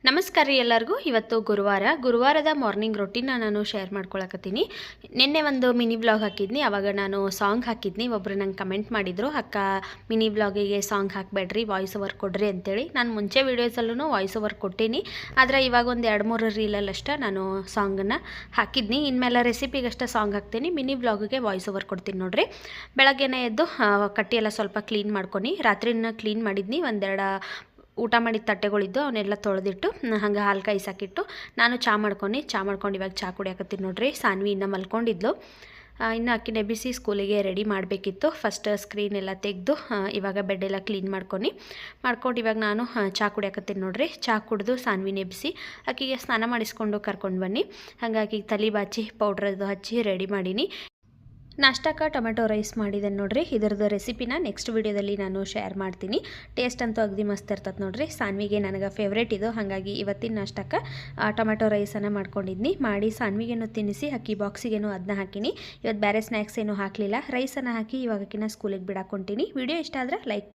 ನಮಸ್ಕಾರ ರೀ ಎಲ್ಲರಿಗೂ. ಇವತ್ತು ಗುರುವಾರದ ಮಾರ್ನಿಂಗ್ ರೊಟೀನ ನಾನು ಶೇರ್ ಮಾಡ್ಕೊಳಕತ್ತೀನಿ. ನಿನ್ನೆ ಒಂದು ಮಿನಿ ವ್ಲಾಗ್ ಹಾಕಿದ್ನಿ, ಆವಾಗ ನಾನು ಸಾಂಗ್ ಹಾಕಿದ್ನಿ. ಒಬ್ಬರು ನಂಗೆ ಕಮೆಂಟ್ ಮಾಡಿದರು, ಅಕ್ಕ ಮಿನಿ ವ್ಲಾಗಿಗೆ ಸಾಂಗ್ ಹಾಕಬೇಡ್ರಿ, ವಾಯ್ಸ್ ಓವರ್ ಕೊಡ್ರಿ ಅಂತೇಳಿ. ನಾನು ಮುಂಚೆ ವೀಡಿಯೋಸಲ್ಲೂ ವಾಯ್ಸ್ ಓವರ್ ಕೊಟ್ಟೀನಿ, ಆದರೆ ಇವಾಗ ಒಂದು 2-3 ರೀಲಲ್ಲಷ್ಟೇ ನಾನು ಸಾಂಗನ್ನು ಹಾಕಿದ್ನಿ. ಇನ್ಮೇಲೆ ರೆಸಿಪಿಗಷ್ಟೇ ಸಾಂಗ್ ಹಾಕ್ತೀನಿ, ಮಿನಿ ವ್ಲಾಗಿಗೆ ವಾಯ್ಸ್ ಓವರ್ ಕೊಡ್ತೀನಿ ನೋಡ್ರಿ. ಬೆಳಗ್ಗೆನೇ ಎದ್ದು ಕಟ್ಟಿಯೆಲ್ಲ ಸ್ವಲ್ಪ ಕ್ಲೀನ್ ಮಾಡ್ಕೊಂಡು ರಾತ್ರಿನ ಕ್ಲೀನ್ ಮಾಡಿದ್ನಿ. ಒಂದೆರಡು ಊಟ ಮಾಡಿದ ತಟ್ಟೆಗಳಿದ್ದು ಅವನ್ನೆಲ್ಲ ತೊಳೆದಿಟ್ಟು ಹಂಗೆ ಹಾಲು ಕಾಯಿಸಾಕಿಟ್ಟು ನಾನು ಚಹಾ ಮಾಡ್ಕೊಂಡು ಇವಾಗ ಚಹಾ ಕುಡಿಯಾಕತ್ತೀನಿ ನೋಡ್ರಿ. ಸಾನ್ವಿ ಇನ್ನೂ ಮಲ್ಕೊಂಡಿದ್ಲು, ಇನ್ನು ಅಕ್ಕಿನ ಎಬ್ಬಿಸಿ ಸ್ಕೂಲಿಗೆ ರೆಡಿ ಮಾಡಬೇಕಿತ್ತು. ಫಸ್ಟ್ ಸ್ಕ್ರೀನ್ ಎಲ್ಲ ತೆಗೆದು ಇವಾಗ ಬೆಡ್ಡೆಲ್ಲ ಕ್ಲೀನ್ ಮಾಡ್ಕೊಂಡು ಇವಾಗ ನಾನು ಚಹಾ ಕುಡಿಯಾಕತ್ತೀನಿ ನೋಡ್ರಿ. ಚಹಾ ಕುಡಿದು ಸಾನ್ವಿನ ಎಬ್ಬಿಸಿ ಆಕಿಗೆ ಸ್ನಾನ ಮಾಡಿಸ್ಕೊಂಡು ಕರ್ಕೊಂಡು ಬನ್ನಿ. ಹಾಗಾಗಿ ತಲೆ ಬಾಚಿ ಪೌಡ್ರದ್ದು ಹಚ್ಚಿ ರೆಡಿ ಮಾಡೀನಿ. ನಾಷ್ಟಕ್ಕೆ ಟೊಮೆಟೊ ರೈಸ್ ಮಾಡಿದ್ದೇನೆ ನೋಡ್ರಿ. ಇದರದ್ದು ರೆಸಿಪಿನ ನೆಕ್ಸ್ಟ್ ವಿಡಿಯೋದಲ್ಲಿ ನಾನು ಶೇರ್ ಮಾಡ್ತೀನಿ. ಟೇಸ್ಟ್ ಅಂತೂ ಅಗದಿ ಮಸ್ತ್ ಇರ್ತದೆ ನೋಡ್ರಿ. ಸಾನ್ವಿಗೆ ನನಗೆ ಫೇವ್ರೇಟ್ ಇದು, ಹಾಗಾಗಿ ಇವತ್ತಿನ ನಾಷ್ಟಕ್ಕೆ ಟೊಮೆಟೊ ರೈಸನ್ನು ಮಾಡ್ಕೊಂಡಿದ್ನಿ. ಮಾಡಿ ಸಾನ್ವಿಗೇನು ತಿನ್ನಿಸಿ ಅಕ್ಕಿ ಬಾಕ್ಸಿಗೇನು ಅದನ್ನ ಹಾಕಿನಿ. ಇವತ್ತು ಬೇರೆ ಸ್ನ್ಯಾಕ್ಸ್ ಏನೂ ಹಾಕಲಿಲ್ಲ, ರೈಸನ್ನು ಹಾಕಿ ಇವಾಗ ಅಕ್ಕಿನ ಸ್ಕೂಲಿಗೆ ಬಿಡಾಕೊಂತೀನಿ. ವಿಡಿಯೋ ಇಷ್ಟ ಆದರೆ ಲೈಕ್